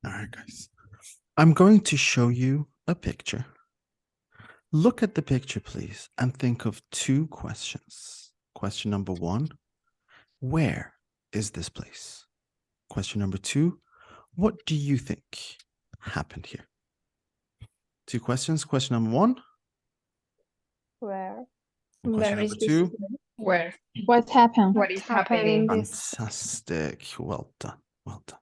All right, guys. I'm going to show you a picture. Look at the picture, please, and think of two questions. Question number one, where is this place? Question number two, what do you think happened here? Two questions. Question number one. Where? Question Where number is this? two. Where? What happened? What is happening? Fantastic. Well done. Well done.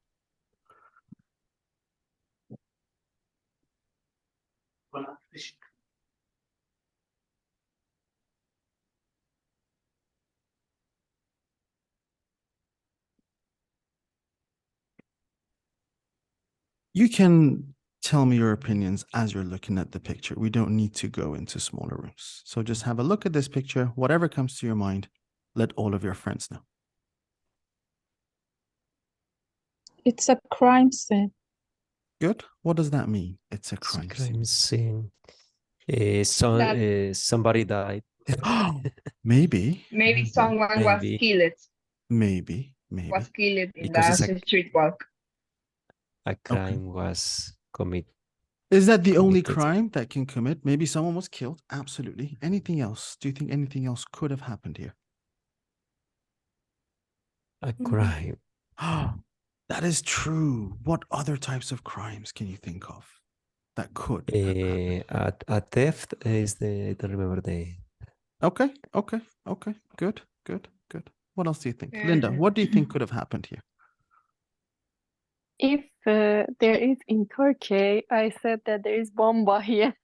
You can tell me your opinions as you're looking at the picture. We don't need to go into smaller rooms. So just have a look at this picture. Whatever comes to your mind, let all of your friends know. It's a crime scene. Good. What does that mean? It's a crime Crime scene. scene. Somebody died. Maybe. Maybe someone was Maybe. killed. Maybe. Was killed in Because the street walk. A crime was committed. Is that the only committed. crime that can commit? Maybe someone was killed. Absolutely. Anything else? Do you think anything else could have happened here? A crime. That is true. What other types of crimes can you think of that could have happened? A theft is I don't remember the. Okay. Good. What else do you think? Linda, what do you think could have happened here? If there is in Turkey, I said that there is bomba here.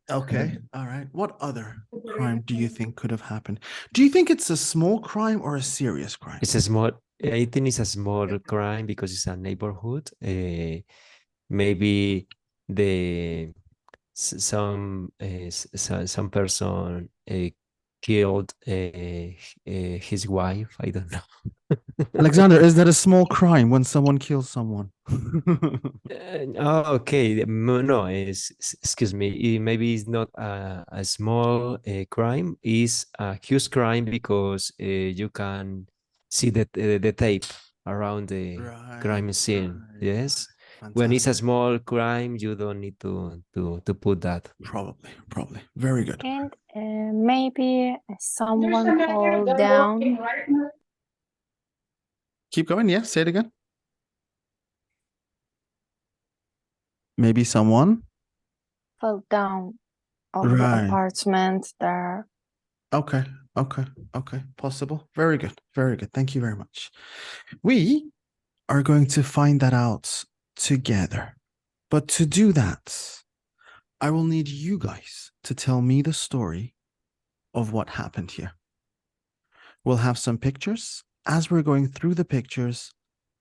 Okay. All right. What other crime do you think could have happened? Do you think it's a small crime or a serious crime? It's a small. I think it's a small crime because it's a neighborhood. Maybe some person killed his wife. I don't know. Alexander, is that a small crime when someone kills someone? Okay, no, excuse me. Maybe it's not a small crime. It's a huge crime because you can see the tape around the crime scene. Yes. When it's a small crime, you don't need to put that. Probably. Very good. And maybe someone fall down. Keep going. Yeah, say it again. Maybe someone Fell down of the apartment there. Okay. Possible. Very good. Thank you very much. We are going to find that out together. But to do that, I will need you guys to tell me the story of what happened here. We'll have some pictures. As we're going through the pictures,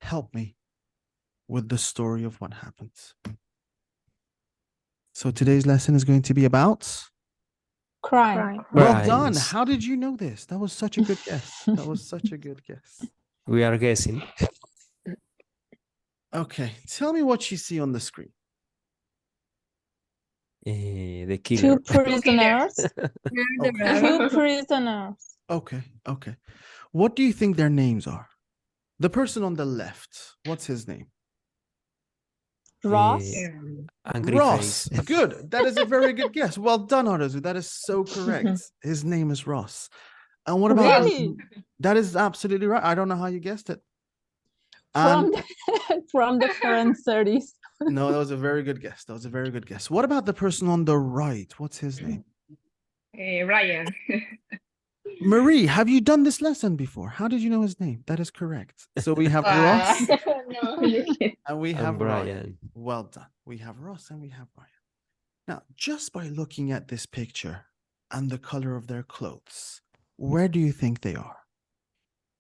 help me with the story of what happened. So today's lesson is going to be about Crime. Well done. How did you know this? That was such a good guess. We are guessing. Okay, tell me what you see on the screen. The killer. Two prisoners. Two prisoners. Okay. What do you think their names are? The person on the left, what's his name? Ross. Angry Ross. face. Good. That is a very good guess. Well done, Arazu. That is so correct. His name is Ross. And what about Really? That is absolutely right. I don't know how you guessed it. From the foreign studies. No, that was a very good guess. What about the person on the right? What's his name? Ryan. Marie, have you done this lesson before? How did you know his name? That is correct. So we have Ross and we have Ryan. Well done. We have Ross and we have Ryan. Now, just by looking at this picture and the color of their clothes, where do you think they are?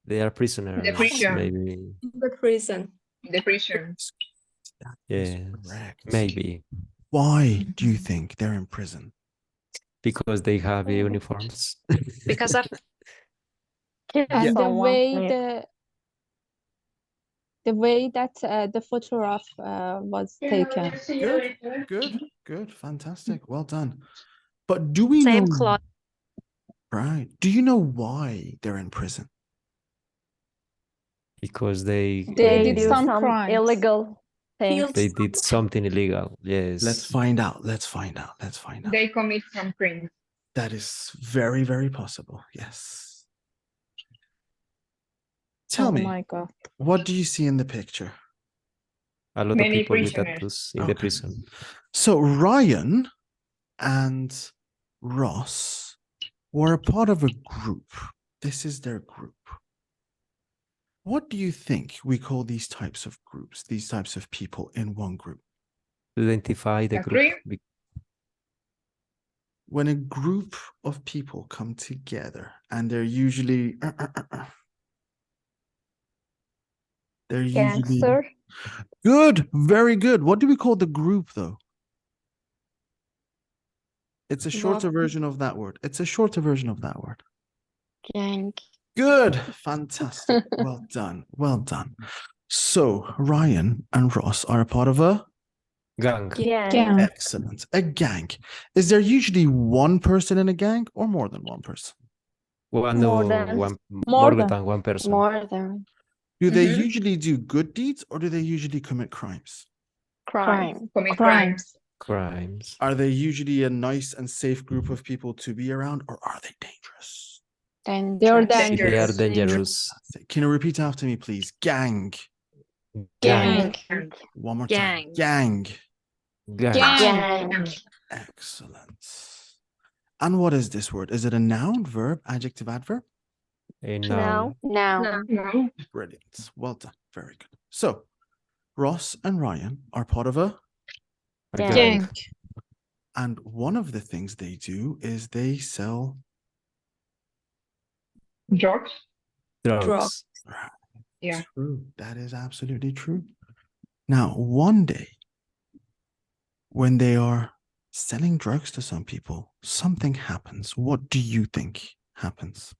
They are prisoners. The prison. Maybe. The prison. The prison. Yes. Correct. Maybe. Why do you think they're in prison? Because they have uniforms. Because of And the way that the photograph was taken. Good, fantastic, well done. But do we know? Right. Do you know why they're in prison? because they They did do some some crimes. illegal things. they did something illegal. Yes. Let's find out. Let's find out. Let's find out. They commit some crimes. That is very, very possible. Yes. Tell Oh me, my God. what do you see in the picture? A lot of Many people with prisoners. tattoos in the Okay. prison. So Ryan and Ross were a part of a group. This is their group. What do you think we call these types of groups, these types of people in one group? To identify the A group. crime? When a group of people come together and they're usually Gangster. good, very good. What do we call the group though? It's a shorter Nothing. version of that word. It's a shorter version of that word. Gang. Good, fantastic. Well done, well done. So Ryan and Ross are a part of a Gang. Gang. Gang. excellent, a gang. Is there usually one person in a gang or more than one person? More More than- More than than. one person. More than Do they Mhm. usually do good deeds or do they usually commit crimes? crime. Commit Crimes. Crimes. Are they usually a nice and safe group of people to be around or are they dangerous? Dangerous. They are They are dangerous. dangerous. Can you repeat after me, please? Gang. Gang. Gang. One more time. Gang. Gang. Gang. Excellent. And what is this word? Is it a noun, verb, adjective, adverb? A Now. noun. Now. No. Brilliant. Well done. Very good. So, Ross and Ryan are part of a, A Gang. Gang. and one of the things they do is they sell. Drugs? Drugs. Yeah. True. That is absolutely true. Now, one day, when they are selling drugs to some people, something happens. What do you think happens?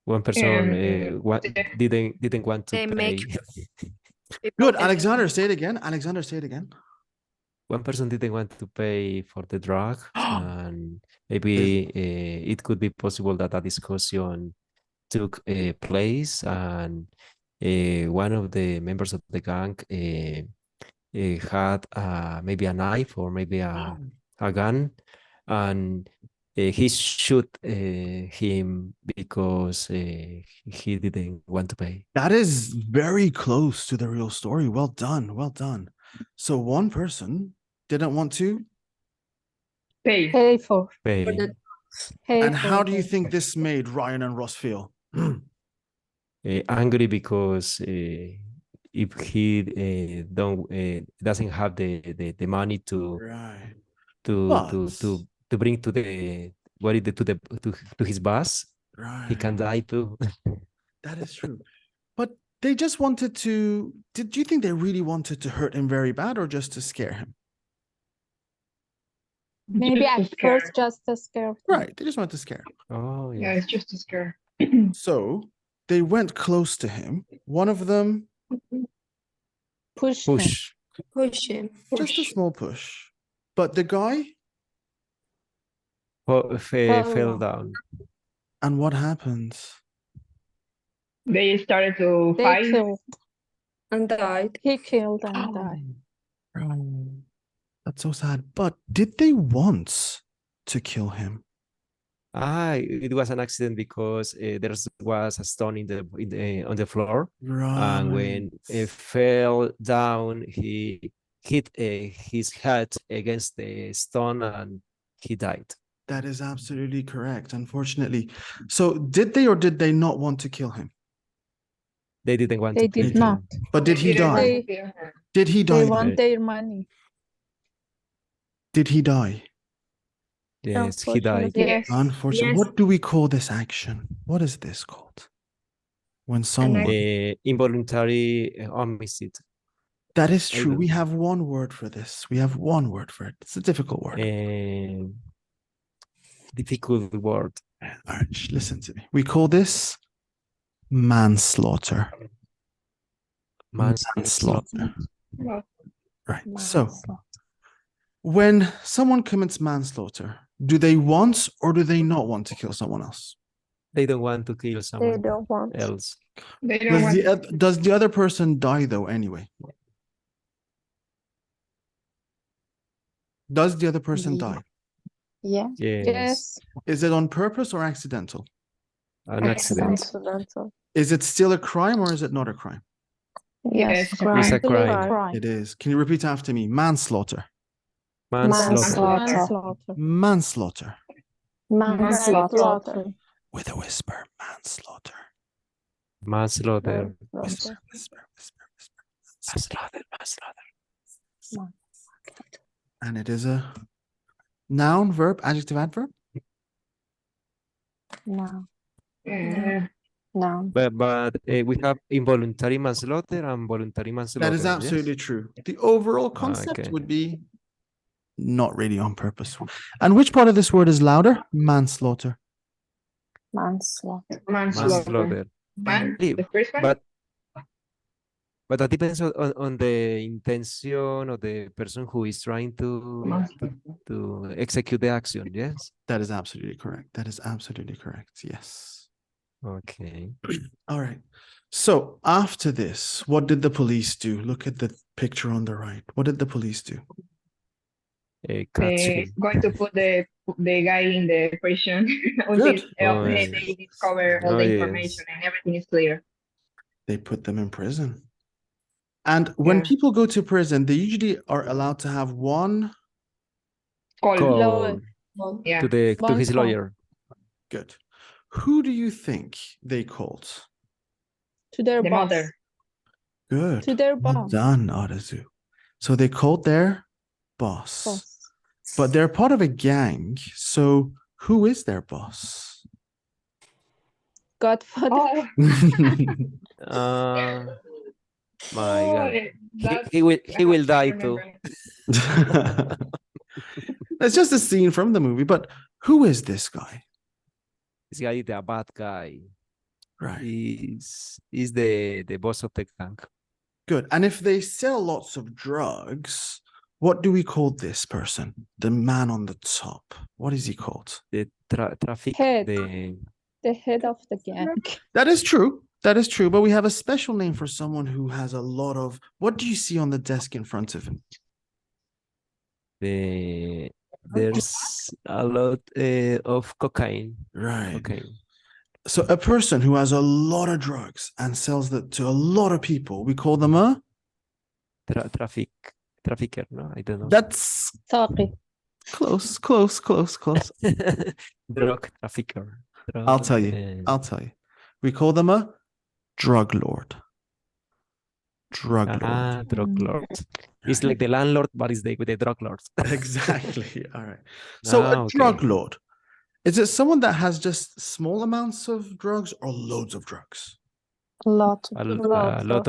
One person didn't want to They pay. make- Good. Alexander, say it again. Alexander, say it again. One person didn't want to pay for the drug, and maybe it could be possible that a discussion took place, and one of the members of the gang had maybe a knife or maybe a gun, and he shot him because he didn't want to pay. That is very close to the real story. Well done. Well done. So one person didn't want to. Pay. Pay for. Pay. Pay And how for do you the- think this made Ryan and Ross feel? Angry because if he doesn't have the money Right. to bring to the what is it to his boss, Right. he can die too. That is true. But they just wanted to. Did you think they really wanted to hurt him very bad or just to scare him? Maybe Just to at scare. first just to scare. Right. They just wanted to scare him. Oh Yeah, yes. it's just a scare. So they went close to him. One of them, Push him. Push. Push him. just a small push. But the guy, Fell down. and what happens? They started to They fight. killed. And died. He killed and died. Oh, that's so sad. But did they want to kill him? It was an accident because there was a stone on the floor, Right. and when it fell down, he hit his head against the stone and he died. That is absolutely correct, unfortunately. So did they or did they not want to kill him? They didn't want They to did kill not. him. But did he didn't want die? to kill her. Did he They die? want their money. Did he die? Yes, he died. Unfortunately, yes. Unfortunately. Yes. What do we call this action? What is this called? When someone. Involuntary homicide. That is true. I We don't- have one word for this. We have one word for it. It's a difficult word. Difficult word. All right, listen to me. We call this manslaughter. Manslaughter. Well, Right. So Manslaughter. when someone commits manslaughter, do they want or do they not want to kill someone else? They don't want to kill They someone don't want. else. They don't want. Does the other person die though anyway? Does the other person Yeah. die? Yeah. Yes, Yes. Is it on purpose or accidental? an accident. Accidental. Is it still a crime or is it not a crime? Yes, Yes, crime. It's a Still a crime. crime. It is. Can you repeat after me? Manslaughter. Manslaughter. Manslaughter. Manslaughter. Manslaughter. Manslaughter. With a whisper. Manslaughter. Manslaughter. Whisper, whisper, whisper, whisper. Manslaughter. Manslaughter. And it is a noun, verb, adjective, adverb. No. Yeah. No. But we have involuntary manslaughter and voluntary manslaughter. That is absolutely true. The overall concept okay. would be not really on purpose. And which part of this word is louder? Manslaughter. Manslaughter. Manslaughter. Man, Yeah, the first one? but that depends on the intention of the person who is trying to execute the action. Yes. That is absolutely correct. That is absolutely correct. Yes. Okay. All right. So after this, what did the police do? Look at the picture on the right. What did the police do? Catch him. Going to put the guy in the prison until Good. Oh, they yes. discover all Oh, the yes. information and everything is clear. They put them in prison. And when Yeah. people go to prison, they usually are allowed to have one. Call Yeah. to One his call. lawyer. Good. Who do you think they called? To their The boss. mother. Good. To their Well boss. done, Arazu. So they called their boss. Boss. But they're part of a gang. So who is their boss? Godfather. Oh, My God. that's, He will I die too. remember. That's just a scene from the movie. But who is this guy? This guy is the bad guy. Right. Is the boss of the gang. Good. And if they sell lots of drugs, what do we call this person? The man on the top. What is he called? The traffic. Head. The head of the gang. That is true. That is true. But we have a special name for someone who has a lot of. What do you see on the desk in front of him? There's a lot of cocaine. Right. Cocaine. So a person who has a lot of drugs and sells that to a lot of people, we call them a. Trafficker. No, I don't know. That's Saqi. close. Drug trafficker. I'll tell you. We call them a drug lord. Drug lord. Drug lord. It's like the landlord, but it's with the drug lord. Exactly. All right. So a Okay. drug lord. Is it someone that has just small amounts of drugs or loads of drugs? A lot. A lot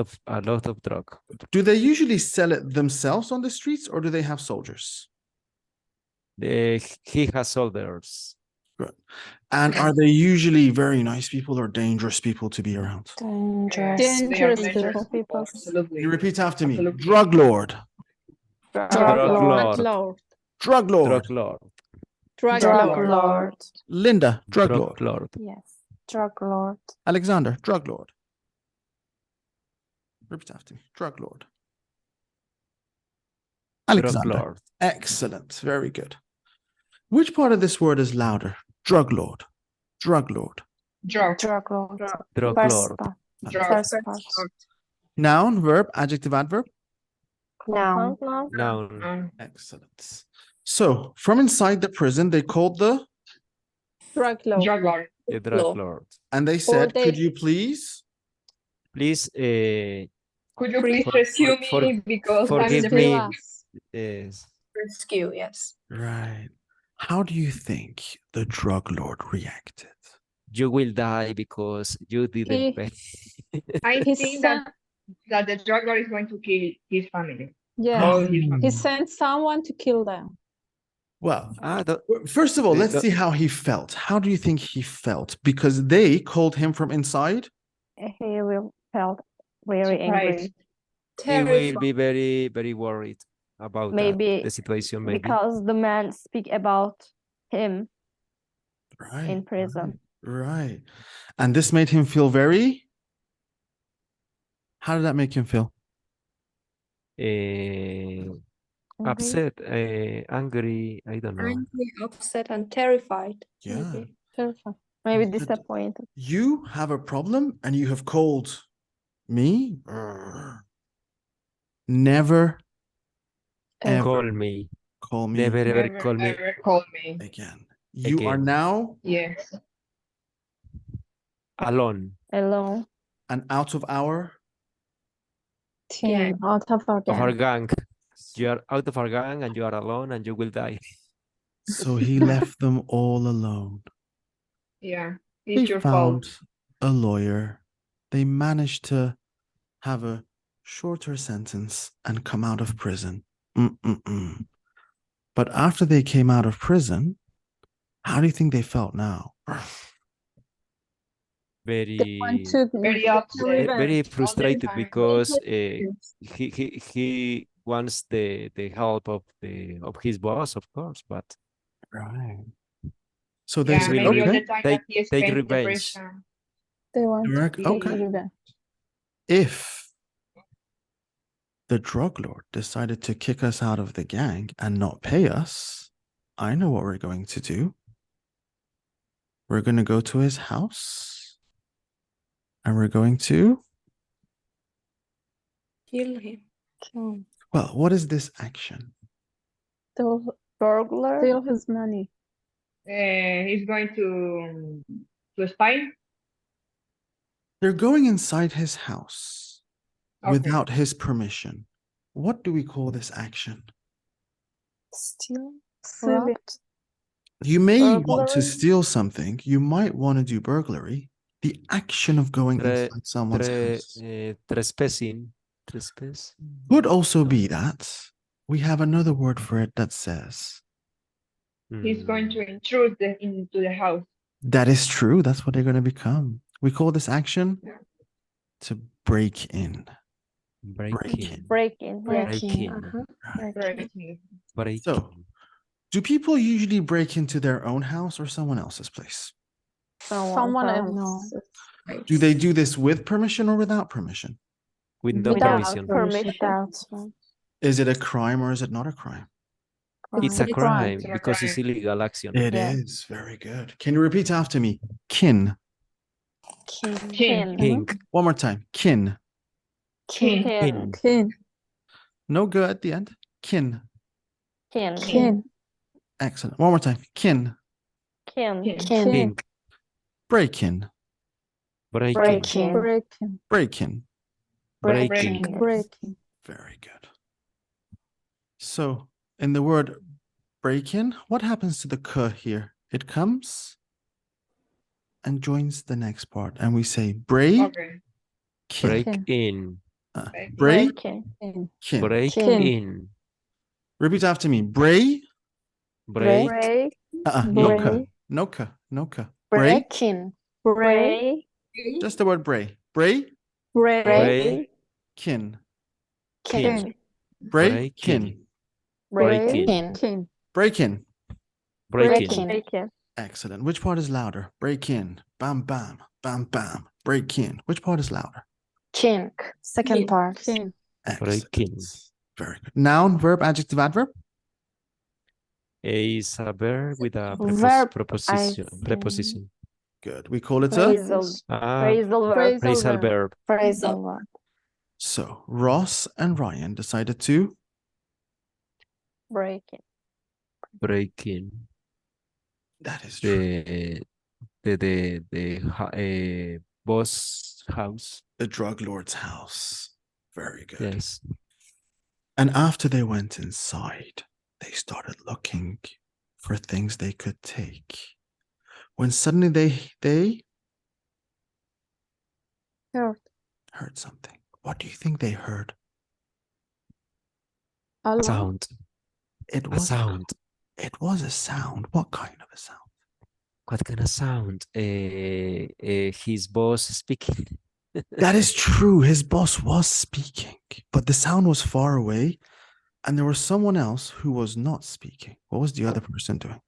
of drug. Do they usually sell it themselves on the streets or do they have soldiers? He has soldiers. Good. And are they usually very nice people or dangerous people to be around? Dangerous. Dangerous Dangerous people. Absolutely. You repeat after me. Absolutely. Drug lord. Drug Drug lord. lord. Drug lord. Drug lord. Drug Drug lord. lord. Linda. Drug Drug lord. lord. Yes. Drug lord. Alexander. Drug lord. Repeat after me. Drug lord. Drug Alexander. lord. Excellent. Very good. Which part of this word is louder? Drug lord. Drug lord. Drug. Drug lord. Drug First lord. part. Drug. First part. Noun, verb, adjective, adverb. Noun. Noun. Excellent. So from inside the prison, they called the Drug lord. Drug lord. The drug lord. and they said, they- could you please? Please Could you please rescue me because forgive I'm the me. us. Yes. rescue, yes. Right. How do you think the drug lord reacted? You will die because you didn't pay. I His think son, that the drug lord is going to kill his family. yeah, All his family. he sent someone to kill them. Well, The- first of all, let's the- see how he felt. How do you think he felt? Because they called him from inside. He will felt very Surprised. angry. he will be very, very worried about Maybe the situation. Maybe. because the man speak about him Right. in prison. Right. And this made him feel very. How did that make him feel? Upset, angry, I don't know. Angry, upset, and terrified. Yeah. Maybe. Terrifying. Maybe He said, disappointed. you have a problem and you have called me? Never, ever Call me. call me Never ever Never call me ever call me. again. You are Again. now Yes. alone. Alone. and out of our. Team out of our Of our gang. gang. You are out of our gang and you are alone and you will die. So he left them all alone. Yeah. They It's your found fault. a lawyer. They managed to have a shorter sentence and come out of prison. Mm-mm-mm. But after they came out of prison, how do you think they felt now? They want Very to Very get upset. revenge. very all the frustrated time. because he wants the help of his boss, of course, but Right. So they Yeah, said, maybe all okay, the time take- that he take spent in the revenge. prison. They want Eric, to get okay. revenge. If the drug lord decided to kick us out of the gang and not pay us, I know what we're going to do. We're going to go to his house and we're going to, Kill him. Kill. well, what is this action? Steal, Burglar. steal his money. He's going to spy. They're going inside his house Okay. without his permission. What do we call this action? Steal. Steal Rob. it. You may want to Burglary? steal something. You might want to do burglary. The action of going inside someone's house Trespassing. Trespass. could also be that. We have another word for it that says, He's going Mm, to intrude into the house. that is true. That's what they're going to become. We call this action Yeah. to break in. breaking. Breaking. Yeah. Breaking. Uh-huh. Right. Breaking. Breaking. So, do people usually break into their own house or someone else's place? Someone else. else. Do they do this with permission or without permission? With no Without permission. permission. Without Is it a crime or is it not a crime? It's a crime. crime It's a because it's crime. illegal action. It is Yeah. very good. Can you repeat after me? Kin. Kin. Kin. Pink. One more time. Kin. Kin. King. Kin. No good at the end. Kin. Kin. Kin. Excellent. One more time. Kin. Kin. Kin. Kin. Pink. Break in. Breaking. Breaking. Breaking. Break in. Breaking. Breaking. Very good. So, in the word break in, what happens to the k here? It comes and joins the next part, and we say break Okay. Break Kin. in. Break break Breaking. Kin. kin. Break Kin. in. Repeat after me. Break. Break. Break. No k. Break. No k. No k. Break. Breaking. Break. Just the word break. Break. Break. Break. Kin. Kin. Break. Kin. Breaking. Kin. Break in. Breaking. Breaking. Excellent. Which part is louder? Break in. Bam, bam. Bam, bam. Break in. Which part is louder? Kink. Second part. Kin. Excellent. Breaking. Very good. Noun, verb, adjective, adverb. Is a verb with a Verb, preposition. I Preposition. Good. We call it a. Phrasal. Ah, Phrasal verb. phrasal verb. Phrasal verb. So Ross and Ryan decided to. Breaking. Breaking. That is true. The boss house. The drug lord's house. Very good. Yes. And after they went inside, they started looking for things they could take. When suddenly they heard something. What do you think they heard? Alarm. Sound. It A was sound. It was a sound. What kind of a sound? What kind of sound? His boss speaking. That is true. His boss was speaking, but the sound was far away, and there was someone else who was not speaking. What was the other person doing?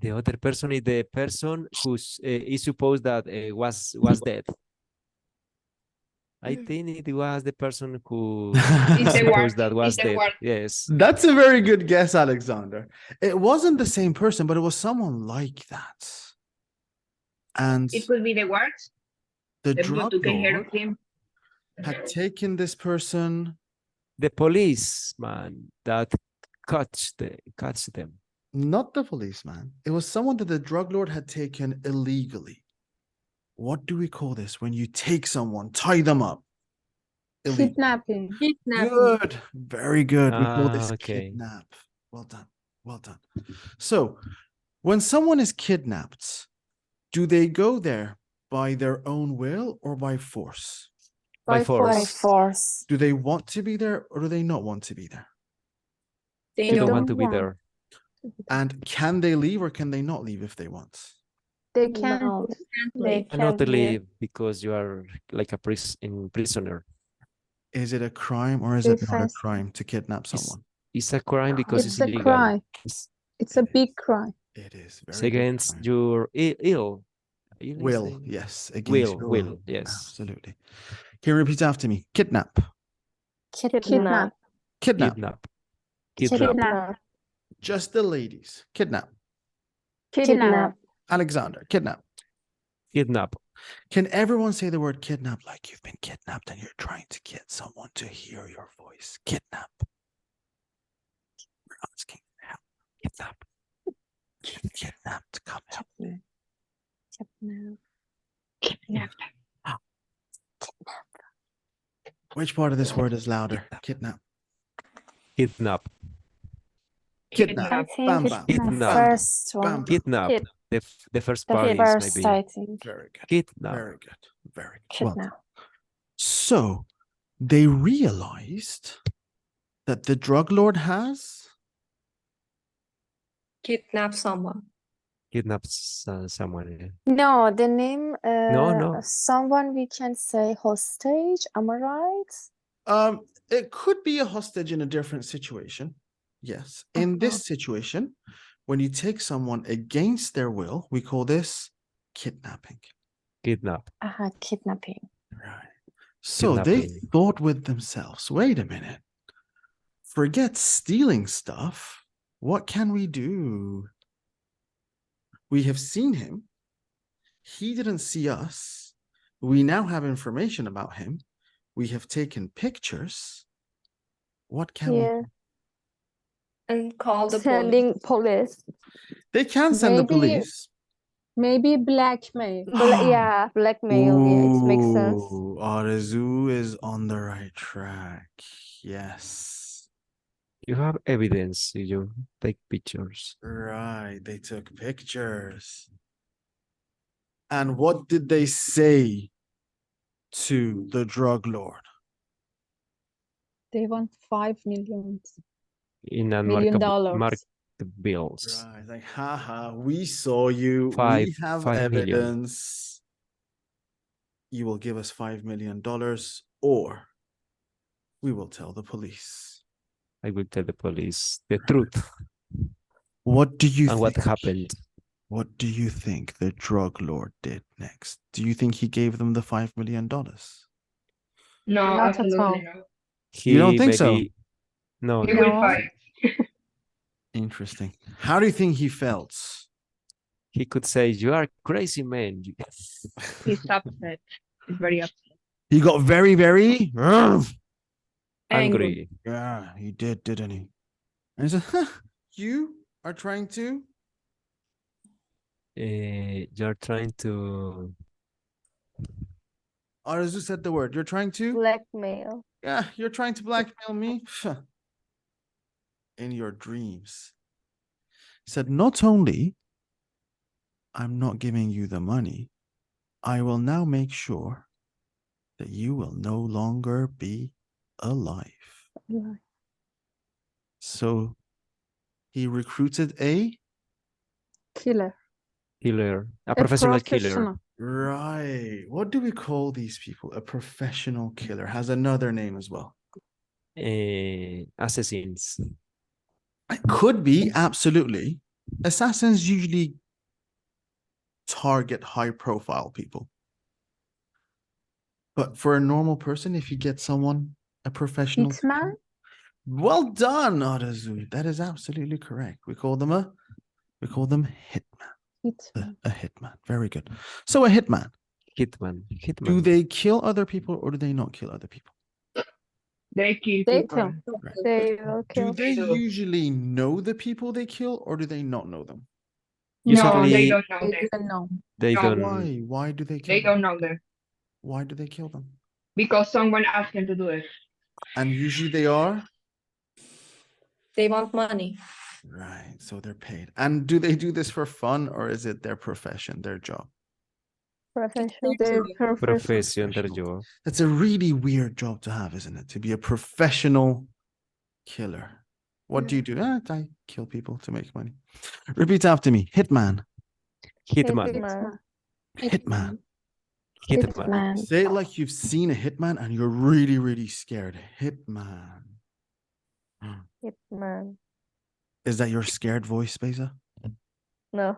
The other person is the person who's is supposed that was dead. I think it was the person who It's the word. supposed that was It's the dead. word. Yes. That's a very good guess, Alexander. It wasn't the same person, but it was someone like that. And It could be the word. the The people drug took care lord of him. had taken this person, The policeman that catch them. not the policeman. It was someone that the drug lord had taken illegally. What do we call this when you take someone, tie them up? Illegally. Kidnapping. Good. Very good. We call this Okay. kidnap. Well done. Well done. So when someone is kidnapped, do they go there by their own will or by force? By By force. force. Do they want to be there or do they not want to be there? They They don't don't want to be want. there. And can they leave or can they not leave if they want? They can't. No, They Cannot can't leave. leave because you are like a prisoner. Is it a crime or is it not a Defense. crime to kidnap It's- someone? It's a crime because It's it's a illegal. crime. It's, It's a big crime. It is it's very good against crime. your ill. Ill is Will, the- yes, against your will. yes. Absolutely. Can you repeat after me? Kidnap. Kidnap. Kidnap. Kidnap. Kidnap. Just the ladies. Kidnap. Kidnap. Alexander. Kidnap. Kidnap. Can everyone say the word kidnap like you've been kidnapped and you're trying to get someone to hear your voice? Kidnap. We're asking help. Kidnap. Kidnapped. Come help. Kidnap. Which part of this word is louder? Kidnap. Kidnap. Kidnap. I think Bam, it's bam. the Kidnap. first Bam, one. bam. Kidnap. Kid- The first The part is first, maybe I think. Very good. kidnap. Very good. Very good. Well done. Kidnap. So they realized that the drug lord has kidnap someone. Kidnap someone. Yeah. No, the name, No. someone we can say hostage, am I right? it could be a hostage in a different situation. Yes. In this situation, when you take someone against their will, we call this kidnapping. Kidnap. Kidnapping. Right. So they Kidnapping. thought with themselves, wait a minute. Forget stealing stuff. What can we do? We have seen him. He didn't see us. We now have information about him. We have taken pictures. What can we Yeah. do? And call the police. Sending police. They can send the Maybe- police. Maybe blackmail. Yeah, blackmail. Yeah, it makes sense. Ooh, Arezou is on the right track. Yes. You have evidence. You take pictures. Right. They took pictures. And what did they say to the drug lord? They want 5 million. In $1 unmarkable million. marked bills. Right. Like, haha, we saw you. We Five- have 5 million. evidence. You will give us $5 million or we will tell the police. I will tell the police the truth What do you and think? what happened. What do you think the drug lord did next? Do you think he gave them the $5 million? No, Not at absolutely all. no. You don't think so? No. He will No. fight. Interesting. How do you think he felt? He could say, "You are crazy, man." He's upset. He's very upset. He got very, very Angry. yeah, he did, didn't he? And he said, huh, you are trying to You're trying to Arzu said the word. You're trying to? Blackmail. Yeah, you're trying to blackmail me? In your dreams. He said, not only I'm not giving you the money, I will now make sure that you will no longer be alive. Yeah. So he recruited a Killer. killer, a professional killer. right. What do we call these people? A professional killer has another name as well. Assassins. It could be, absolutely. assassins usually target high-profile people. But for a normal person, if you get someone, a professional, Hitman? well done, Arazu. That is absolutely correct. We call them hitman. Hitman. A hitman. Very good. So a hitman. Hitman. Do Hitman. they kill other people or do they not kill other people? They kill They people. kill. Right. They will Do kill. they do. usually know the people they kill or do they not know them? No, they Usually don't know They them. didn't know. they No. don't. Why? Why do they kill They them? don't know them Why do they kill them? because someone asked them to do it. And usually they are They want money. right. So they're paid. And do they do this for fun or is it their profession, their job? Professional. Their They're Profession their Professional. job. That's a really weird job to have, isn't it? To be a professional killer. What do you do? I kill people to make money. Repeat after me. Hitman. Hitman. Hitman. Hitman. Hitman. Man. Say it like you've seen a hitman and you're really, really scared. Hitman. Hitman. Is that your scared voice, Beza? No.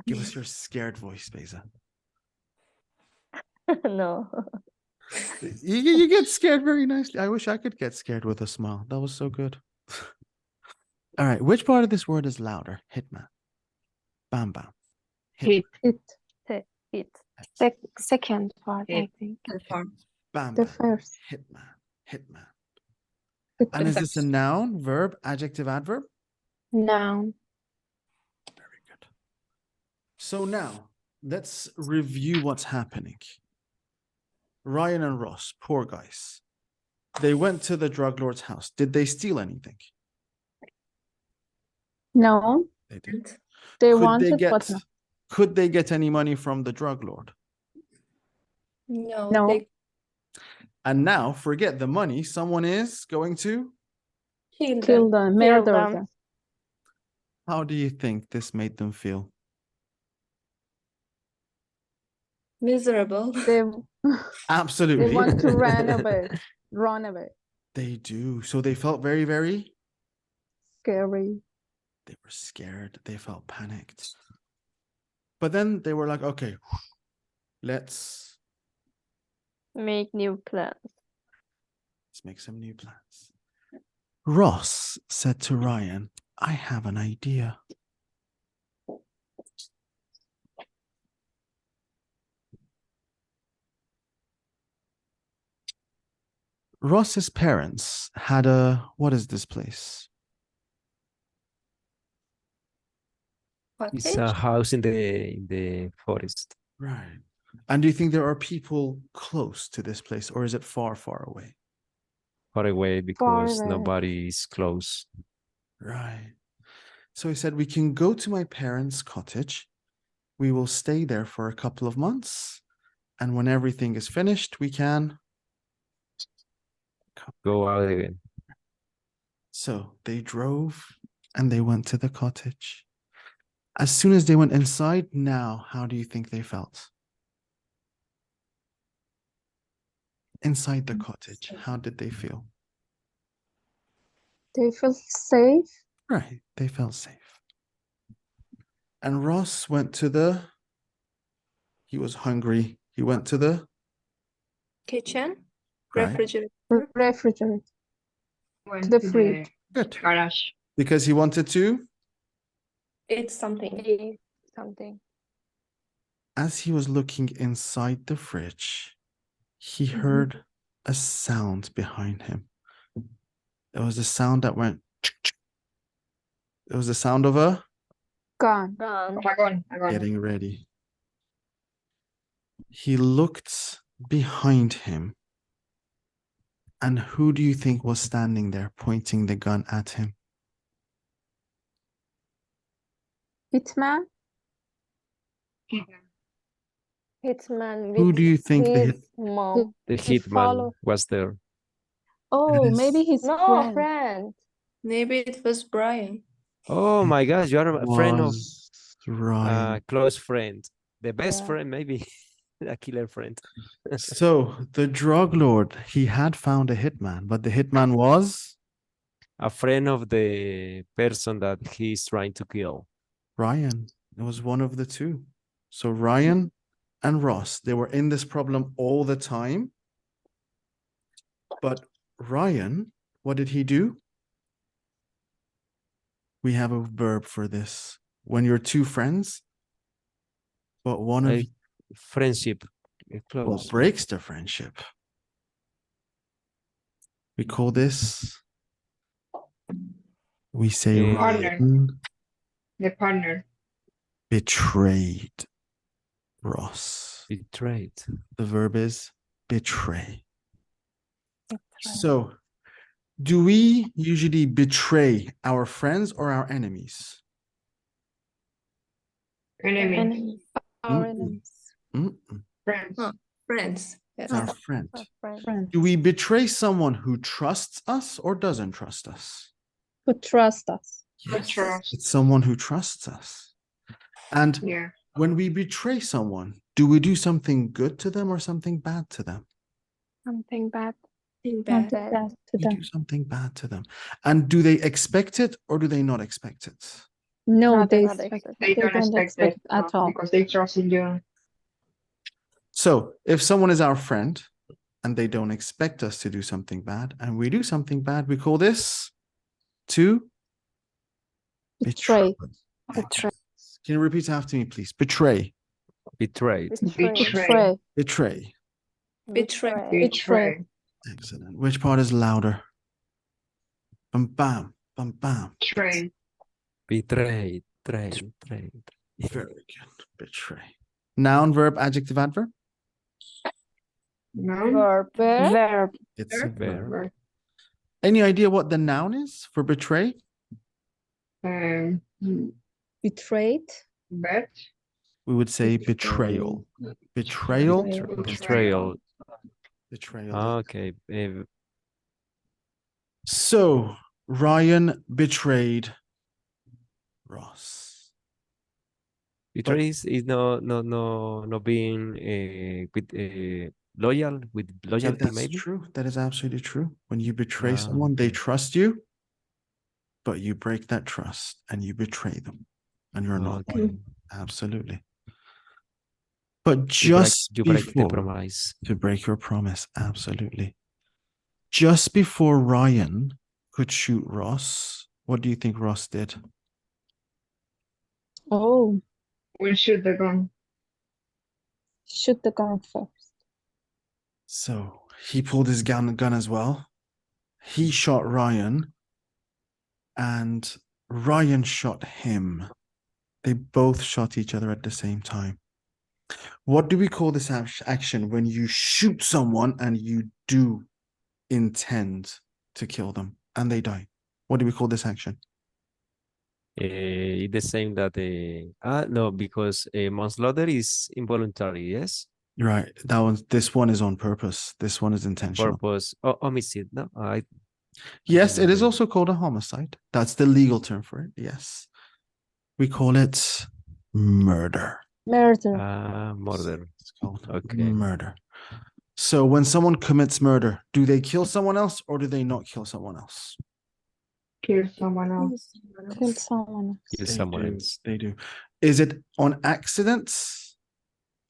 Give us your scared voice, Beza. No. You get scared very nicely. I wish I could get scared with a smile. That was so good. All right. Which part of this word is louder? Hitman. Bam, bam. Hit. Hit. Hit. Second part, I Hit. think. Bam, The bam. first. Hitman. Hitman. Hit. And is this a noun, verb, adjective, adverb? Noun. Very good. So now let's review what's happening. Ryan and Ross, poor guys. They went to the drug lord's house. Did they steal anything? No, They did. they Could wanted, but no. could they get any money from the drug lord? No, No. they And now forget the money. Someone is going to. kill Kill them. them, Kill murder them. them. How do you think this made them feel? Miserable. They Absolutely. want to run away. Run away. They do. So they felt very, very. Scary. They were scared. They felt panicked. But then they were like, okay, let's Make new plans. make some new plans. Ross said to Ryan, I have an idea. Ross's parents had what is this place? It's Cottage? a house in the forest. Right. And do you think there are people close to this place or is it far, far away? Far away because away. nobody is close. Right. So he said, we can go to my parents' cottage. We will stay there for a couple of months. And when everything is finished, we can. Go out again. So they drove and they went to the cottage. As soon as they went inside, now, how do you think they felt? Inside the cottage, how did they feel? They feel safe. Right, they felt safe. And Ross went to he was hungry. He went to the, Kitchen? right, Refrigerator? Refrigerator. Went The to fridge. good. garage. Because he wanted to, It's something. Eat something. as he was looking inside the fridge, he heard a sound behind him. It was a sound that went, it was the sound of a Gone. Gone. Agon. getting ready. He looked behind him. And who do you think was standing there pointing the gun at him? Hitman. Hitman Who with do you think the his mom. The He hitman follow- was there. Oh, is- maybe his No, friend. friend. Maybe it was Brian. Oh my gosh, you are a friend of was Ryan. close friend. The best Yeah. friend, maybe. A killer friend. So the drug lord, he had found a hitman, but the hitman was A friend of the person that he's trying to kill. Ryan. It was one of the two. So Ryan and Ross, they were in this problem all the time. But Ryan, what did he do? We have a verb for this. When you're two friends, but one of you Friendship. Close. breaks the friendship. We call this, we say Partner. Ryan The partner. betrayed Ross. Betrayed. The verb is betray. So, do we usually betray our friends or our enemies? Enemy. Enemies. Our Mm-mm. enemies. Mm-mm. Friends. Huh. Friends. Yes. Our friend. Our friend. Do we betray someone who trusts us or doesn't trust us? Who trust us. Who trust. It's someone who trusts us. And Yeah. when we betray someone, do we do something good to them or something bad to them? Something bad. In Not bed. bad to We them. do something bad to them. And do they expect it or do they not expect it? No, Not they expected. They don't expect it at all. because they trust in you. So if someone is our friend and they don't expect us to do something bad and we do something bad, we call this to Betray. Betray. Can you repeat after me, please? Betray. Betrayed. Betray. Betray. Betray. Betray. Excellent. Which part is louder? Bam, bam, bam, bam. Betray. Betrayed. Betrayed. Betrayed. Very good. Betray. Noun, verb, adjective, adverb? No. Verb. Verb. It's a Verb. verb. Any idea what the noun is for betray? Um, Betrayed. bet. We would say Betrayal. betrayal. Betrayal. Betrayal. Betrayal. Okay. So Ryan betrayed Ross. Betray is no being loyal with Yeah, loyalty, that's maybe. true. That is absolutely true. When you betray Ah, someone, they okay. trust you, but you break that trust and you betray them, and you're not Okay. loyal. Absolutely. But You break just the before promise. to break your promise, absolutely. Just before Ryan could shoot Ross, what do you think Ross did? Oh, We'll shoot the gun. shoot the gun first. So he pulled his gun as well. He shot Ryan, and Ryan shot him. They both shot each other at the same time. What do we call this action when you shoot someone and you do intend to kill them and they die? What do we call this action? The same that no, because manslaughter is involuntary, yes. Right. This one is on purpose. This one is intentional. Purpose homicide. No, Yes, it is remember. also called a homicide. That's the legal term for it. Yes. We call it murder. Murder. Murder. It's called Okay. murder. So when someone commits murder, do they kill someone else or do they not kill someone else? Kill someone else. Kill someone else. Kill They someone do. else. They do. Is it on accidents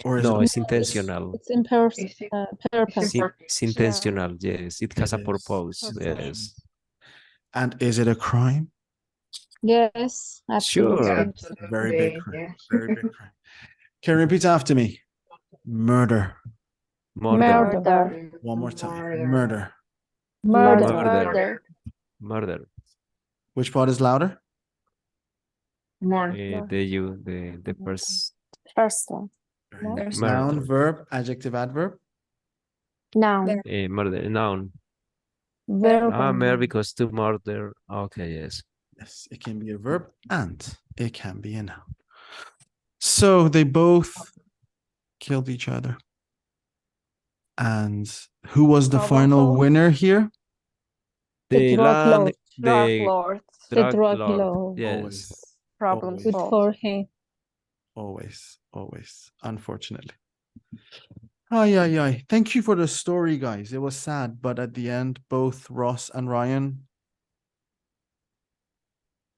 or is No, it it's intentional. It's in purpose. Is it- Purpose. It's intentional. Yes, it has a It is. purpose. Purpose. Yes. And is it a crime? Yes, absolutely. Sure. Absolutely. Very big crime. Yeah. Very big crime. Can you repeat after me? Murder. Murder. Murder. One more time. Murder. Murder. Murder. Murder. Which part is louder? More. The first First one. Very Murder. nice. Noun, verb, adjective, adverb. Noun. murder noun. Verb. Murder because to murder. Okay, yes. Yes, it can be a verb and it can be a noun. So they both killed each other. And who was the Problem final solved. winner here? The drug lord. Drug the lord. The drug lord. lord. Yes. Always. Problem Always. Good solved. for him. Always, unfortunately. Ay. Thank you for the story, guys. It was sad, but at the end, both Ross and Ryan.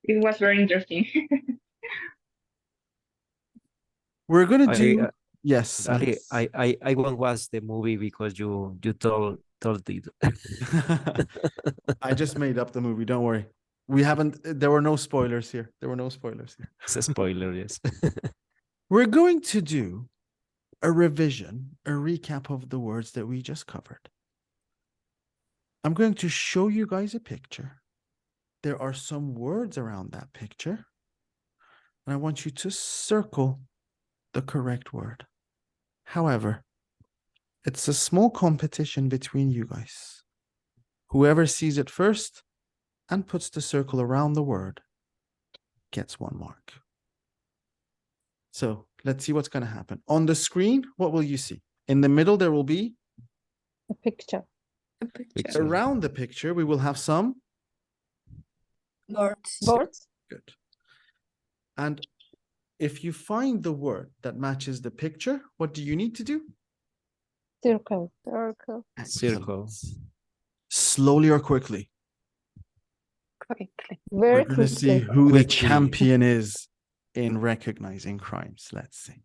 It was very interesting. We're gonna I, do uh, yes, Ali, Alex. I won't watch the movie because you told it. I just made up the movie. Don't worry. We haven't. There were no spoilers here. There were no spoilers here. It's a spoiler, yes. We're going to do a revision, a recap of the words that we just covered. I'm going to show you guys a picture. There are some words around that picture, and I want you to circle the correct word. However, it's a small competition between you guys. Whoever sees it first and puts the circle around the word gets 1 mark. So let's see what's going to happen. On the screen, what will you see? In the middle, there will be, A picture. A picture. Picture. around the picture, we will have some. Words. Words. Good. And if you find the word that matches the picture, what do you need to do? Circle. Circle. Circle. Excellent. Slowly or quickly. Quickly. Very We're going to see quickly. who the Quickly. champion is in recognizing crimes. Let's see.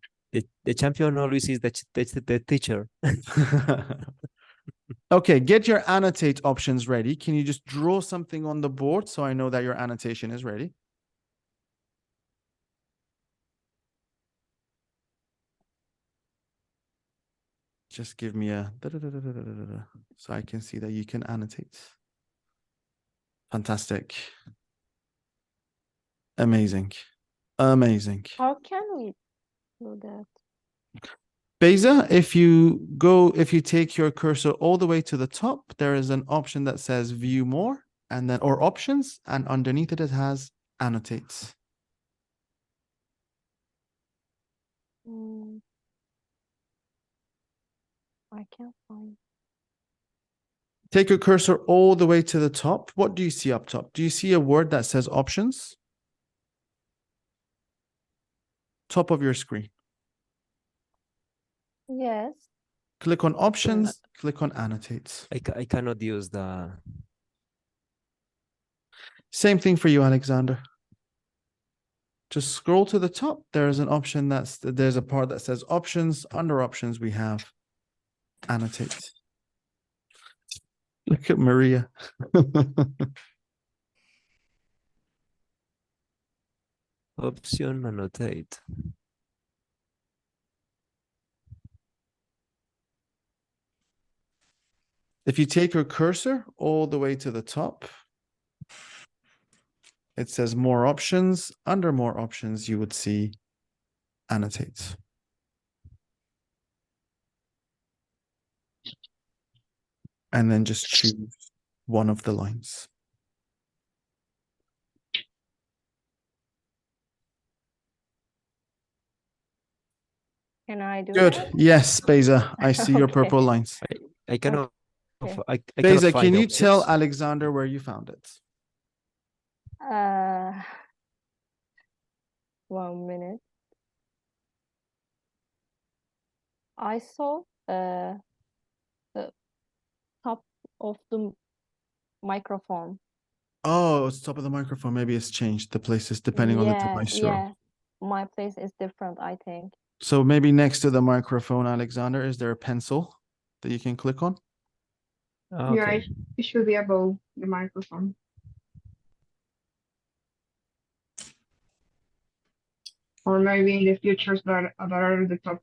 The champion always is the teacher. Okay, get your annotate options ready. Can you just draw something on the board so I know that your annotation is ready? Just give me a so I can see that you can annotate. Fantastic. Amazing. Amazing. How can we do that? Beza, if you take your cursor all the way to the top, there is an option that says view more and then or options, and underneath it has annotates. I can't find. Take your cursor all the way to the top. What do you see up top? Do you see a word that says options? Top of your screen. Yes. Click on options, click on annotates. I cannot use the. Same thing for you, Alexander. Just scroll to the top. There's an option there's a part that says options. Under options, we have annotate. Look at Maria. Option annotate. If you take your cursor all the way to the top, it says more options. Under more options, you would see annotates. And then just choose one of the lines. Can I do Good. that? Yes, Beza. I see your Okay. purple lines. I cannot. Okay. I cannot Beza, find can you options. tell Alexander where you found it? 1 minute. I saw the top of the microphone. Oh, it's top of the microphone. Maybe it's changed the places depending on the device you're on. Yeah. My place is different, I think. So maybe next to the microphone, Alexander, is there a pencil that you can click on? Ah, Yeah, okay. it should be above the microphone. Or maybe in the features that are at the top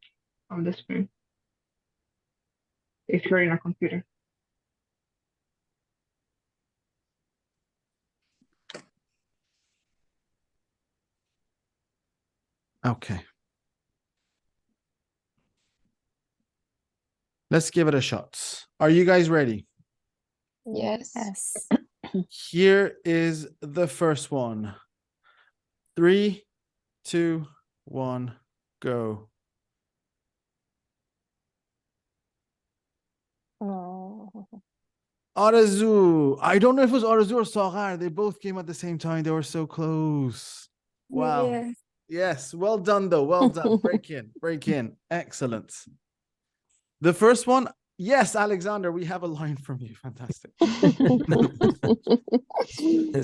of the screen. If you're in a computer. Okay. Let's give it a shot. Are you guys ready? Yes. Yes. Here is the first one. 3, 2, 1, go. No. Arazu. I don't know if it was Arazu or Sagar. They both came at the same time. They were so close. Wow. Yes. Yes. Well done, though. Well done. Break in. Break in. Excellent. The first one, Yes, Alexander, we have a line from you. Fantastic.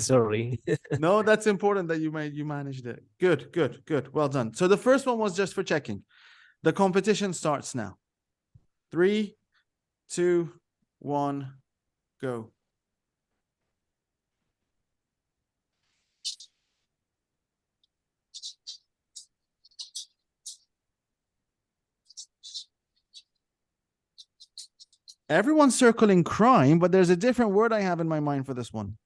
Sorry. No, that's important that you managed it. Good, good, good. Well done. So the first one was just for checking. The competition starts now. 3, 2, 1, go. Everyone's circling crime, but there's a different word I have in my mind for this one.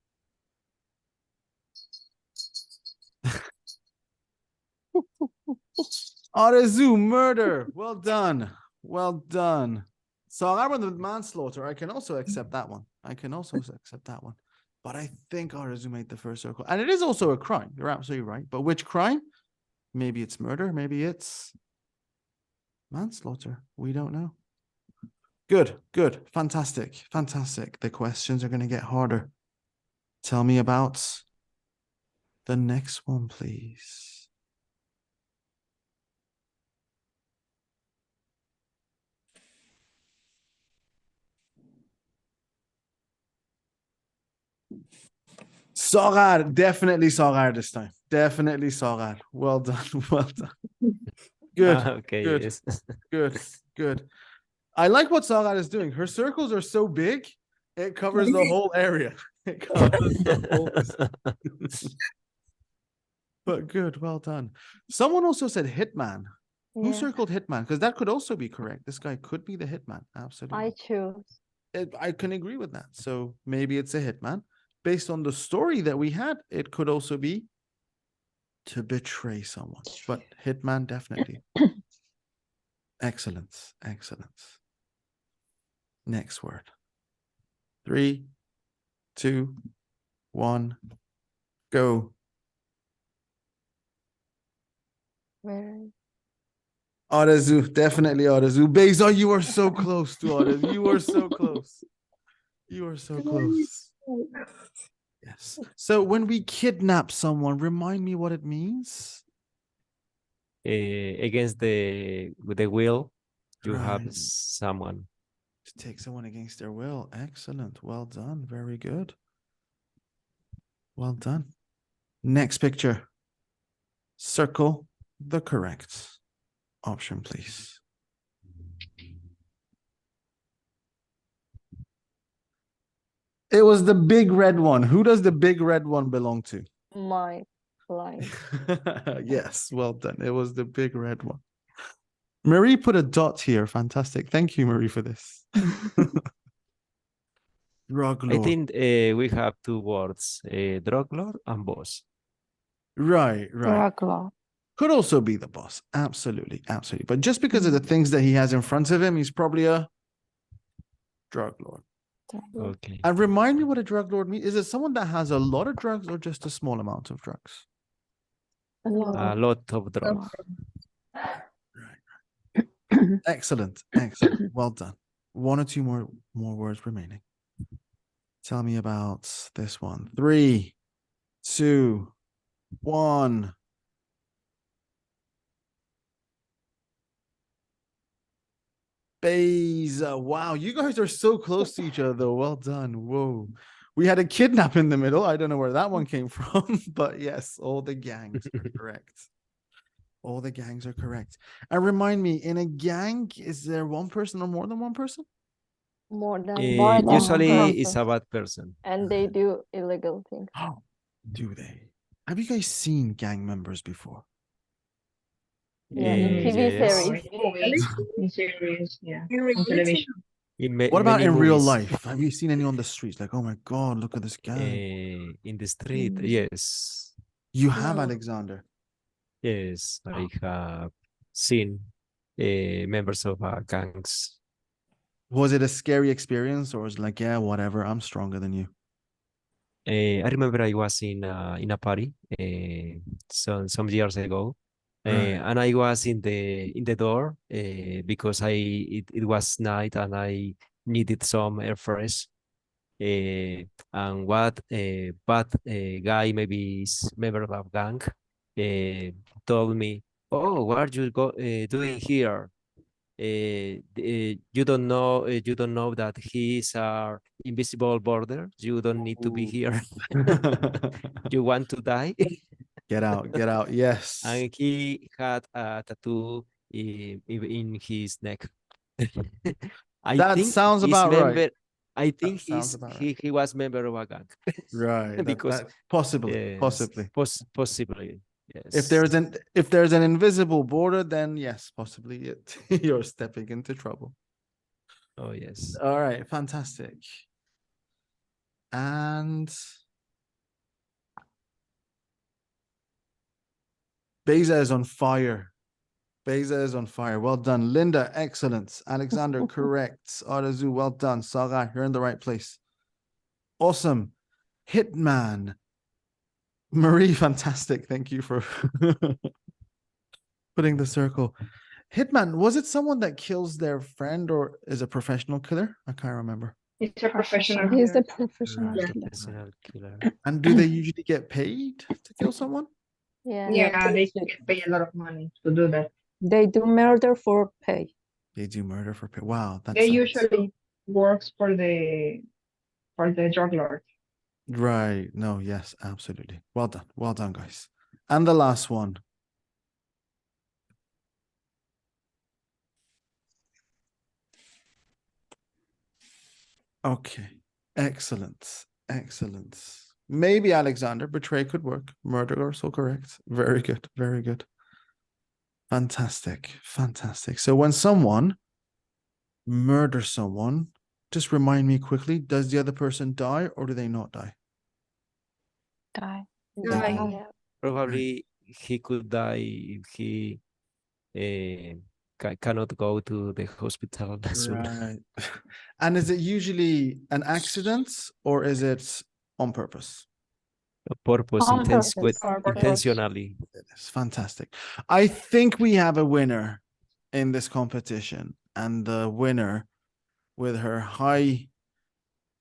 Arezou, murder. Well done. Well done. So I went with manslaughter. I can also accept that one. I can also accept that one. But I think Arezou made the first circle. And it is also a crime. You're absolutely right. But which crime? Maybe it's murder. Maybe it's manslaughter. We don't know. Good, good. Fantastic. Fantastic. The questions are going to get harder. Tell me about the next one, please. Sogar, definitely Sogar this time. Definitely Sogar. Well done. Well done. Good. Okay, good. yes. Good. Good. I like what Sogar is doing. Her circles are so big, it covers the whole area. It covers the whole. But good. Well done. Someone also said Hitman. Who Yeah, circled Hitman? Because that could also be correct. This guy could be the Hitman. Absolutely. I choose. I can agree with that. So maybe it's a hitman. Based on the story that we had, it could also be to betray someone. But hitman, definitely. Excellent. Excellent. Next word. 3, 2, 1, go. Where? Arezou, definitely Arezou. Beza, you are so close to Arezou. You are so close. You are so close. Yes. So when we kidnap someone, remind me what it means. Against the will, you have Right. someone. To take someone against their will. Excellent. Well done. Very good. Well done. Next picture. Circle the correct option, please. It was the big red one. Who does the big red one belong to? My line. Yes, well done. It was the big red one. Marie put a dot here. Fantastic. Thank you, Marie, for this. Drug I lord. think we have two words, drug lord and boss. Right, right. Dracula. Could also be the boss. Absolutely, absolutely. But just because of the things that he has in front of him, he's probably a drug lord. Okay. And remind me what a drug lord means. Is it someone that has a lot of drugs or just a small amount of drugs? A lot of drugs. Excellent, excellent. Well done. 1 or 2 more words remaining. Tell me about this one. 3, 2, 1. Beza. Wow, you guys are so close to each other, though. Well done. Whoa. We had a kidnap in the middle. I don't know where that one came from, but yes, all the gangs are correct. All the gangs are correct. And remind me, in a gang, is there one person or more than one person? More than More than Usually one it's a bad person. and they do illegal things. Oh, do they? Have you guys seen gang members before? Yeah, in TV Yes. series. Movies, in series, yeah, on television. What about Many in real movies, life? Have you seen any on the streets? Like, oh my God, look at this gang. in the street, Mm. yes. You have No. Alexander. Yes, I have seen members of gangs. Was it a scary experience or was it like, yeah, whatever, I'm stronger than you? I remember I was in a party some years ago, Right. and I was in the door because it was night and I needed some air fresh. And what bad guy, maybe is member of gang, told me, "Oh, what are you doing here?" you don't know that he is our invisible border. You don't need to be Ooh. here. You want to die. Get out, get out. Yes. And he had a tattoo in his neck. I That think sounds he's about right. member. I think That sounds about right. he was member of a gang. Right. Because Possibly, yes, possibly. possibly yes. If there's an invisible border, then yes, possibly you're stepping into trouble. Oh yes. All right, fantastic. And Beza is on fire. Beza is on fire. Well done. Linda, excellent. Alexander, correct. Arazu, well done. Sarah, you're in the right place. Awesome. Hitman. Marie, fantastic. Thank you for putting the circle. Hitman, was it someone that kills their friend or is a professional killer? I can't remember. It's a professional. He's a killer. professional Right. killer. Professional killer. And do they usually get paid to kill someone? Yeah. Yeah, they get paid a lot of money to do that. They do murder for pay. They do murder for pay. Wow, They that's usually works for the drug lord. right. No, yes, absolutely. Well done. Well done, guys. And the last one. Okay. Excellent. Excellent. Maybe Alexander, betray could work. Murder also correct. Very good. Very good. Fantastic. Fantastic. So when someone murders someone, just remind me quickly, does the other person die or do they not die? Die. Die. Yeah. Probably he could die if he cannot go to the hospital soon. Right. And is it usually an accident or is it on purpose? Purpose, On purpose. intentionally. It is fantastic. I think we have a winner in this competition, and the winner with her high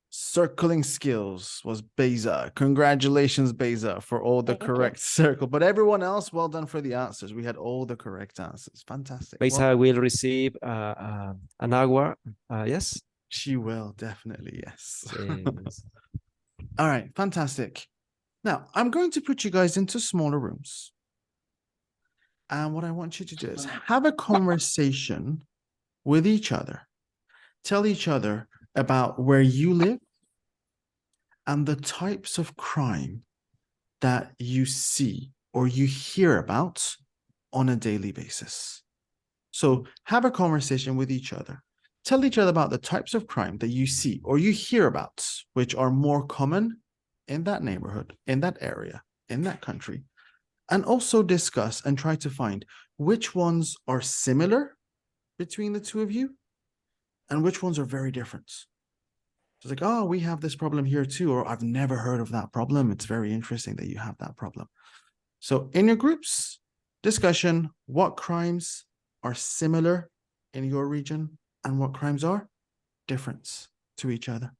circling skills was Beza. Congratulations, Beza, for all the Thank you. correct circle. But everyone else, well done for the answers. We had all the correct answers. Fantastic. Well, Besa will receive an award. Yes. she will definitely, yes. Yes. All right, fantastic. Now, I'm going to put you guys into smaller rooms. And what I want you to do is have a conversation with each other. Tell each other about where you live and the types of crime that you see or you hear about on a daily basis. So have a conversation with each other. Tell each other about the types of crime that you see or you hear about, which are more common in that neighborhood, in that area, in that country. And also discuss and try to find which ones are similar between the two of you and which ones are very different. It's like, oh, we have this problem here too, or I've never heard of that problem. It's very interesting that you have that problem. So in your groups, discussion, what crimes are similar in your region and what crimes are different to each other.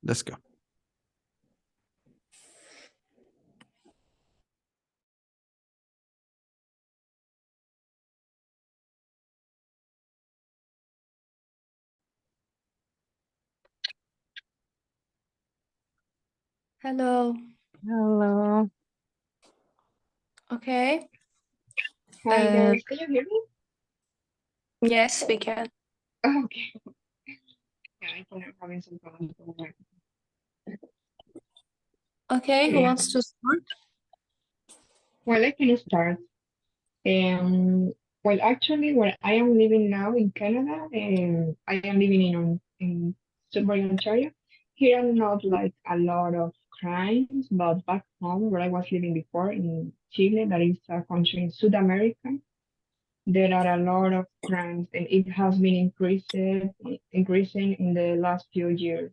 Let's go. Hello. Hello. Okay. Hi Uh, guys, can you hear me? Yes, we can. Okay. Yeah, I think I'm having some problems with my Okay, who Yeah. wants to start? Well, I can start. Um, well, actually, where I am living now in Canada, I am living in Sudbury, Ontario. Here are not like a lot of crimes, but back home where I was living before in Chile, that is a country in South America, there are a lot of crimes, and it has been increasing in the last few years.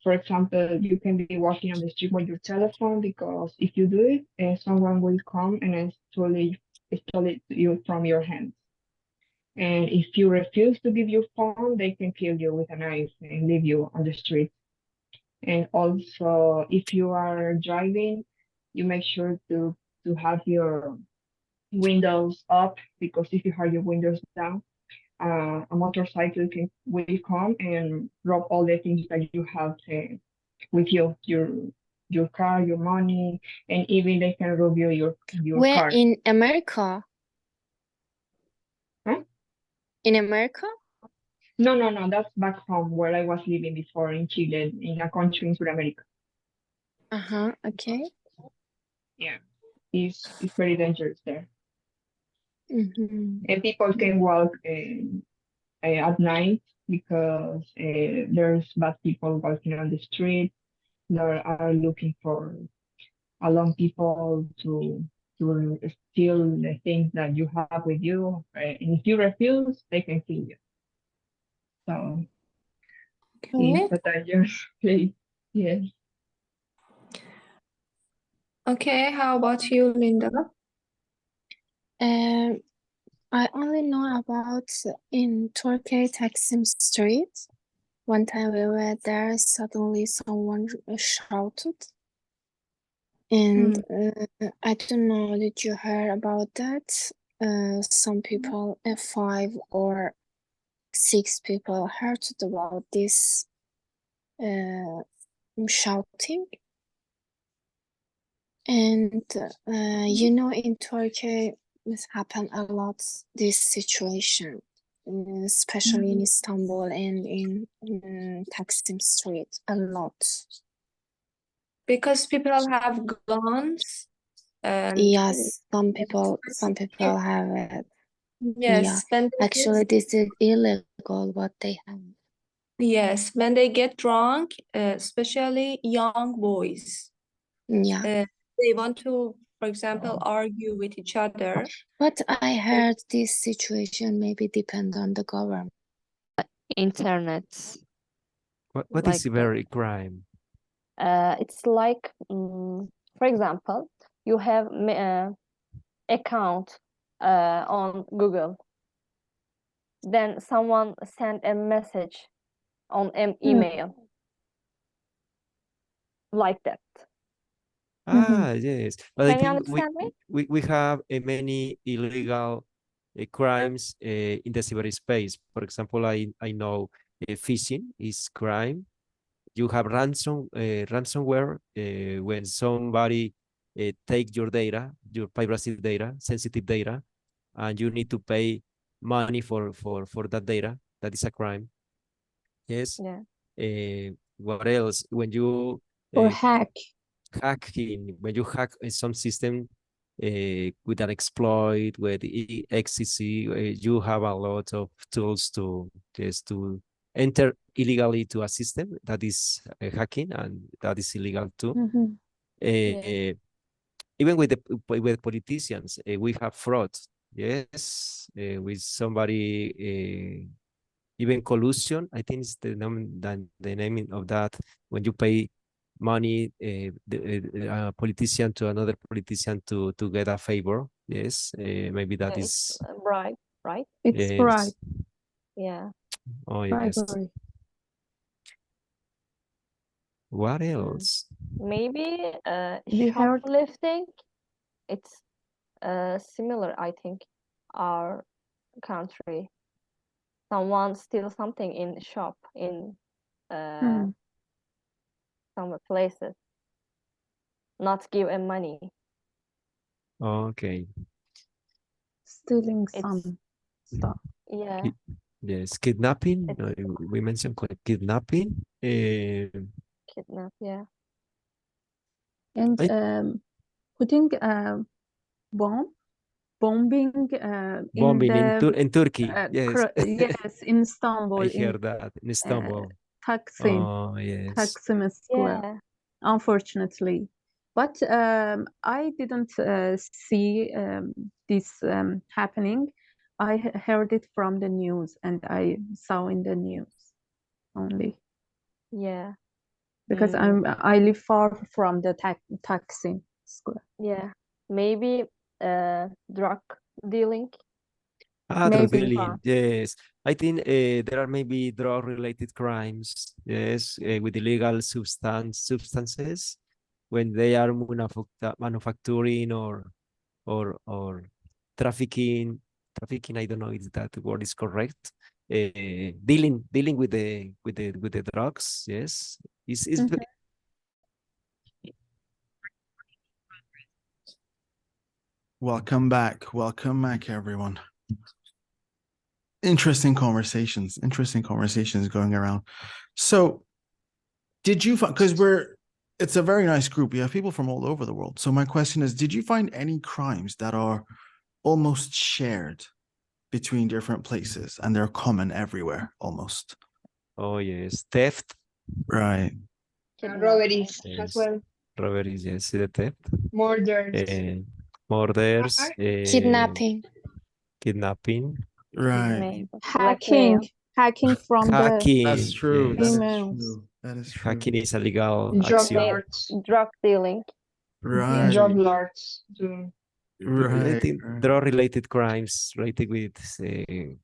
for example, you can be walking on the street with your telephone because if you do it, someone will come and stole it you from your hands. And if you refuse to give your phone, they can kill you with a knife and leave you on the street. And also, if you are driving, you make sure to have your windows up because if you have your windows down, a motorcycle will come and rob all the things that you have with you, your car, your money, and even they can rob your Where car. in America? Huh? In America? No, that's back home where I was living before in Chile, in a country in South America. Okay. Yeah, it's very dangerous there. Mm-hmm. And people can walk at night because there's bad people walking on the street that are looking for alone people to steal the things that you have with you. And if you refuse, they can kill you. So Okay. it's a dangerous place. Yes. Okay, how about you, Linda? I only know about in Turkey Taksim Street. One time we were there, suddenly someone shouted. And I don't know, did you hear about that? Some people, 5 or 6 people heard about this shouting. And you know, in Turkey, it happened a lot, this situation, especially in Istanbul and in Taksim Street, a lot. Because people have guns and Yes, some people have it. yes, when they Actually, this is illegal what they have. yes, when they get drunk, especially young boys, Yeah, they want to, for example, argue with each other. but I heard this situation maybe depend on the government. Internet. What Like is cybercrime? it's like, for example, you have account on Google. Then someone sent a message on email like that. Yes, but I Can you think understand me? we have many illegal crimes in the cyberspace. For example, I know phishing is crime. You have ransomware when somebody take your data, your privacy data, sensitive data, and you need to pay money for that data. That is a crime. Yes. Yeah. What else? When you Or hack. hacking, when you hack some system with an exploit, with XCC, you have a lot of tools to just to enter illegally to a system that is hacking, and that is illegal too. Yeah. Even with politicians, we have fraud. Yes, with somebody. Even collusion, I think is the name of that. When you pay money, a politician to another politician to get a favor. Yes, maybe that It's is bribe, right? It's yes. Yeah. Oh yes. bribery. What else? Maybe You heard? shoplifting. It's similar, I think, our country. Someone steals something in shop in some places, not give a money. Okay. Stealing It's some stuff. yeah. Yes, kidnapping. It's We mentioned kidnapping. kidnap. Yeah. And I putting bombing in bombing the in Turkey. Yes, yes, in Istanbul, I in heard that in Istanbul. Taksim, Oh yes. Taksim Square, Yeah. unfortunately. But I didn't see this happening. I heard it from the news and I saw in the news only. Yeah. because I live far from the Taksim Square. Yeah, maybe drug dealing. Drug Maybe. dealing, yes. I think there are maybe drug-related crimes, yes, with illegal substances when they are manufacturing or trafficking. Trafficking, I don't know if that word is correct. Dealing with the drugs, yes. Is Welcome back, everyone. Interesting conversations going around. So, did you find, because it's a very nice group. We have people from all over the world. So my question is, did you find any crimes that are almost shared between different places and they're common everywhere almost? Oh yes, theft. Right. Robberies as Yes. well. Robberies, yes, the theft. Murders. Murders. Kidnapping. Kidnapping. Right. Hacking from the Hacking. That's true. That is emails. true. That is true. Hacking is a legal Drug action. lords. Drug dealing. Right. Drug lords too. I Right. think drug-related crimes related with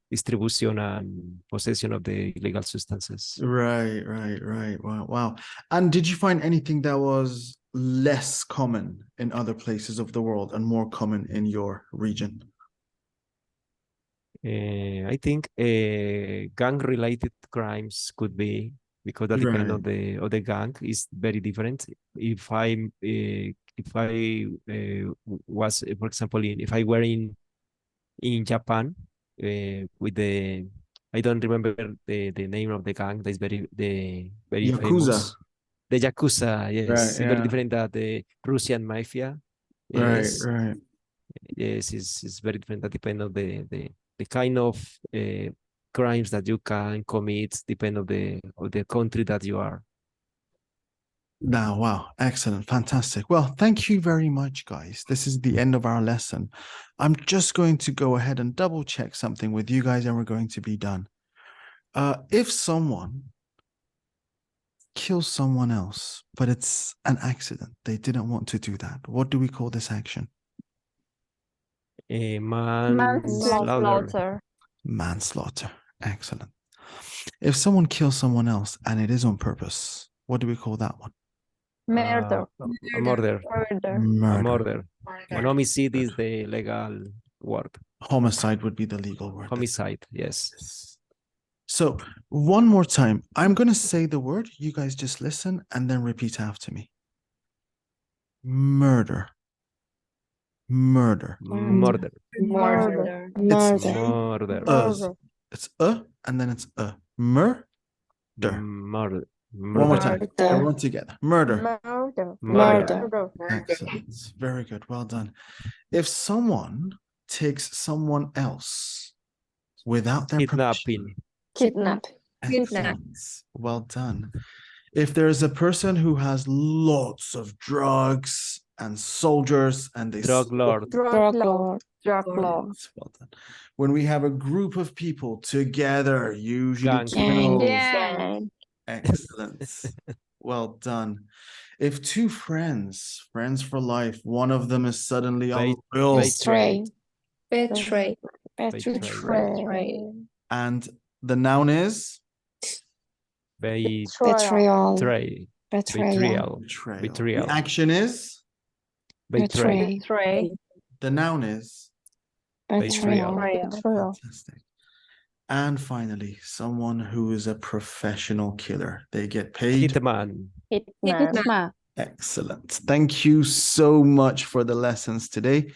distribution and possession of the illegal substances. Right. Wow. Wow. And did you find anything that was less common in other places of the world and more common in your region? I think gang-related crimes could be, because that depends on the gang is very different. If I was, for example, if I were in Japan with the, I don't remember the name of the gang that is very Yakuza. famous. The Yakuza, yes, Right, it's very yeah. different than the Russian mafia. Yes, Right. yes, it's very different. That depends on the kind of crimes that you can commit, depend of the country that you are. Now, wow, excellent, fantastic. Well, thank you very much, guys. This is the end of our lesson. I'm just going to go ahead and double check something with you guys and we're going to be done. If someone kills someone else, but it's an accident, they didn't want to do that, what do we call this action? Manslaughter. Manslaughter. Excellent. If someone kills someone else and it is on purpose, what do we call that one? Murder. A murder. Murder. A murder. An homicide is the legal word. Homicide would be the legal word. Homicide, yes. So one more time, I'm going to say the word. You guys just listen and then repeat after me. Murder. Murder. Murder. It's and then it's murder. Murder. One more time. Everyone together. Murder. Murder. Excellent. Very good. Well done. If someone takes someone else without their permission. Kidnapping. Excellent. Well done. If there's a person who has lots of drugs and soldiers and they Drug lord. Well done. When we have a group of people together, usually Gang. Excellent. Well done. If two friends for life, one of them is suddenly on Betray. and the noun is Betrayal. Betrayal. The action is Betray. the noun is Betrayal. fantastic. And finally, someone who is a professional killer. They get paid. Hitman. Excellent. Thank you so much for the lessons today.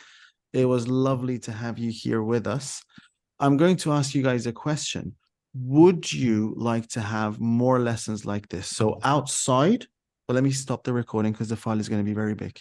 It was lovely to have you here with us. I'm going to ask you guys a question. Would you like to have more lessons like this? So outside, well, let me stop the recording because the file is going to be very big.